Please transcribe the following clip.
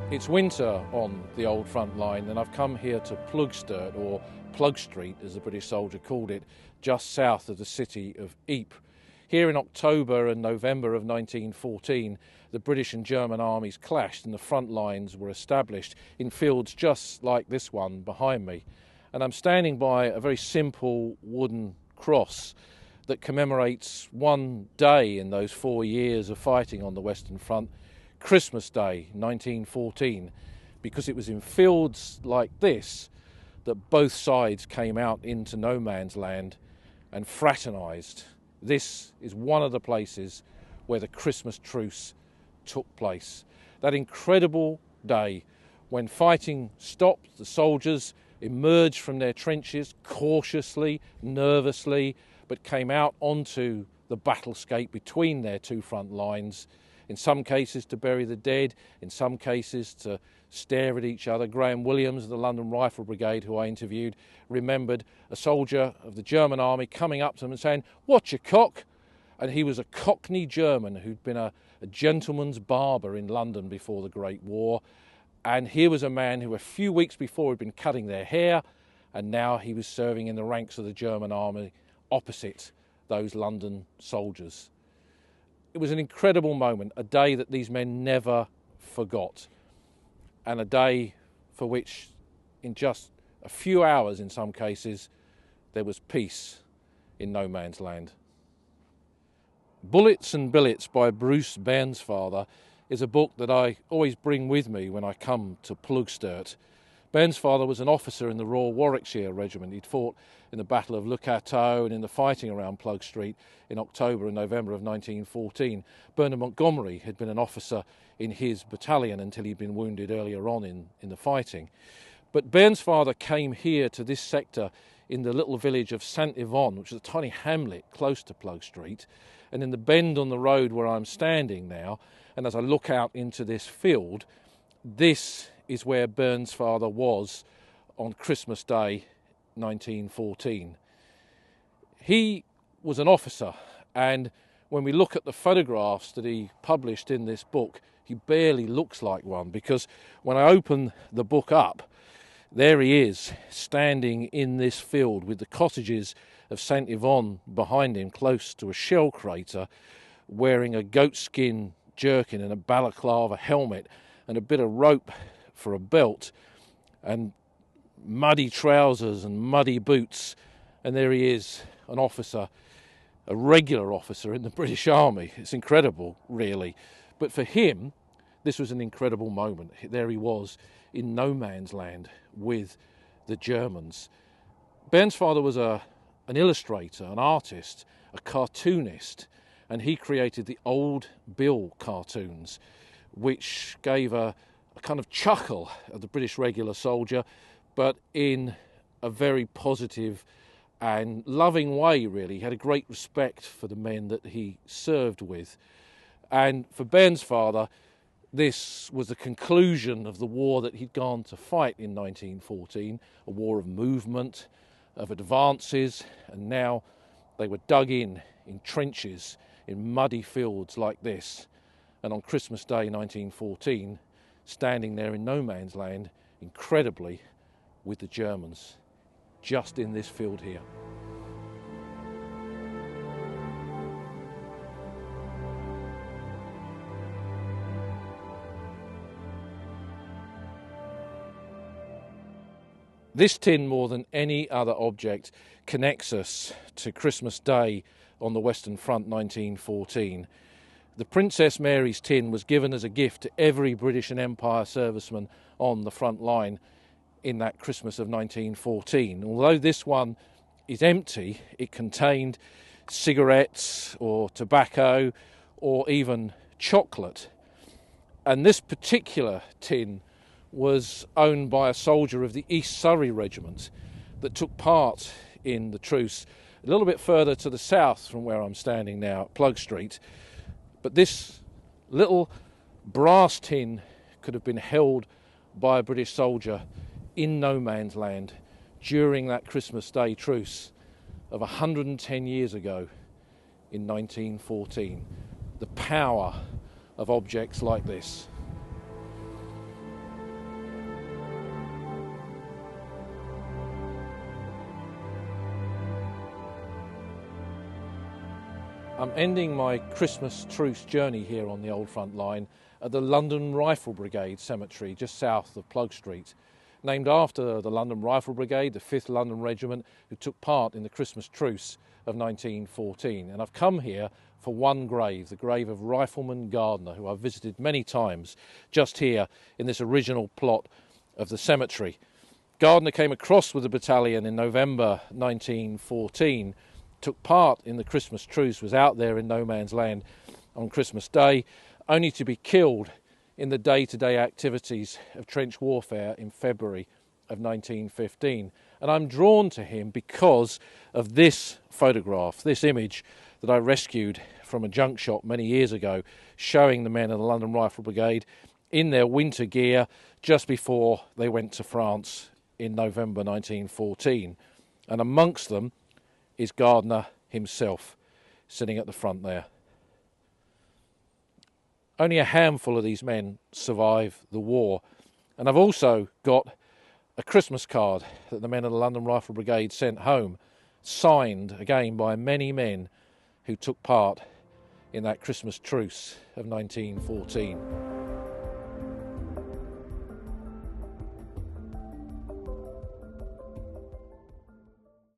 It's winter on the old front line, and I've come here to Ploegsteert, or Plugstreet as the British soldier called it, just south of the city of Ypres. Here in October and November of 1914, the British and German armies clashed and the front lines were established in fields just like this one behind me. And I'm standing by a very simple wooden cross that commemorates one day in those 4 years of fighting on the Western Front, Christmas Day 1914, because it was in fields like this that both sides came out into no man's land and fraternised. This is one of the places where the Christmas Truce took place. That incredible day when fighting stopped, the soldiers emerged from their trenches cautiously, nervously, but came out onto the battlescape between their two front lines, in some cases to bury the dead, in some cases to stare at each other. Graham Williams of the London Rifle Brigade, who I interviewed, remembered a soldier of the German army coming up to him and saying, "Watch your cock." And he was a Cockney German who'd been a gentleman's barber in London before the Great War. And here was a man who a few weeks before had been cutting their hair, and now he was serving in the ranks of the German army opposite those London soldiers. It was an incredible moment, a day that these men never forgot, and a day for which in just a few hours in some cases there was peace in no man's land. Bullets and Billets by Bruce Bairnsfather is a book that I always bring with me when I come to Ploegsteert. Bairnsfather was an officer in the Royal Warwickshire Regiment. He'd fought in the Battle of Le Cateau and in the fighting around Plugstreet in October and November of 1914. Bernard Montgomery had been an officer in his battalion until he'd been wounded earlier on in the fighting. But Bairnsfather came here to this sector in the little village of St Yvonne, which is a tiny hamlet close to Plugstreet, and in the bend on the road where I'm standing now, and as I look out into this field, this is where Bairnsfather was on Christmas Day 1914. He was an officer, and when we look at the photographs that he published in this book, he barely looks like one, because when I open the book up, there he is, standing in this field with the cottages of St Yvonne behind him, close to a shell crater, wearing a goatskin jerkin and a balaclava helmet and a bit of rope for a belt and muddy trousers and muddy boots. And there he is, an officer, a regular officer in the British Army. It's incredible, really. But for him, this was an incredible moment. There he was in no man's land with the Germans. Bairnsfather was an illustrator, an artist, a cartoonist, and he created the Old Bill cartoons, which gave a kind of chuckle at the British regular soldier, but in a very positive and loving way, really. He had a great respect for the men that he served with. And for Bairnsfather, this was the conclusion of the war that he'd gone to fight in 1914, a war of movement, of advances, and now they were dug in trenches, in muddy fields like this. And on Christmas Day 1914, standing there in no man's land, incredibly, with the Germans, just in this field here. This tin, more than any other object, connects us to Christmas Day on the Western Front 1914. The Princess Mary's tin was given as a gift to every British and Empire serviceman on the front line in that Christmas of 1914. Although this one is empty, it contained cigarettes or tobacco or even chocolate. And this particular tin was owned by a soldier of the East Surrey Regiment that took part in the truce a little bit further to the south from where I'm standing now at Plugstreet. But this little brass tin could have been held by a British soldier in no man's land during that Christmas Day truce of 110 years ago in 1914. The power of objects like this. I'm ending my Christmas Truce journey here on the old front line at the London Rifle Brigade cemetery just south of Plugstreet, named after the London Rifle Brigade, the 5th London Regiment, who took part in the Christmas Truce of 1914. And I've come here for one grave, the grave of Rifleman Gardner, who I've visited many times just here in this original plot of the cemetery. Gardner came across with the battalion in November 1914, took part in the Christmas Truce, was out there in no man's land on Christmas Day, only to be killed in the day-to-day activities of trench warfare in February of 1915. And I'm drawn to him because of this photograph, this image that I rescued from a junk shop many years ago, showing the men of the London Rifle Brigade in their winter gear just before they went to France in November 1914. And amongst them is Gardner himself, sitting at the front there. Only a handful of these men survive the war. And I've also got a Christmas card that the men of the London Rifle Brigade sent home, signed again by many men who took part in that Christmas Truce of 1914.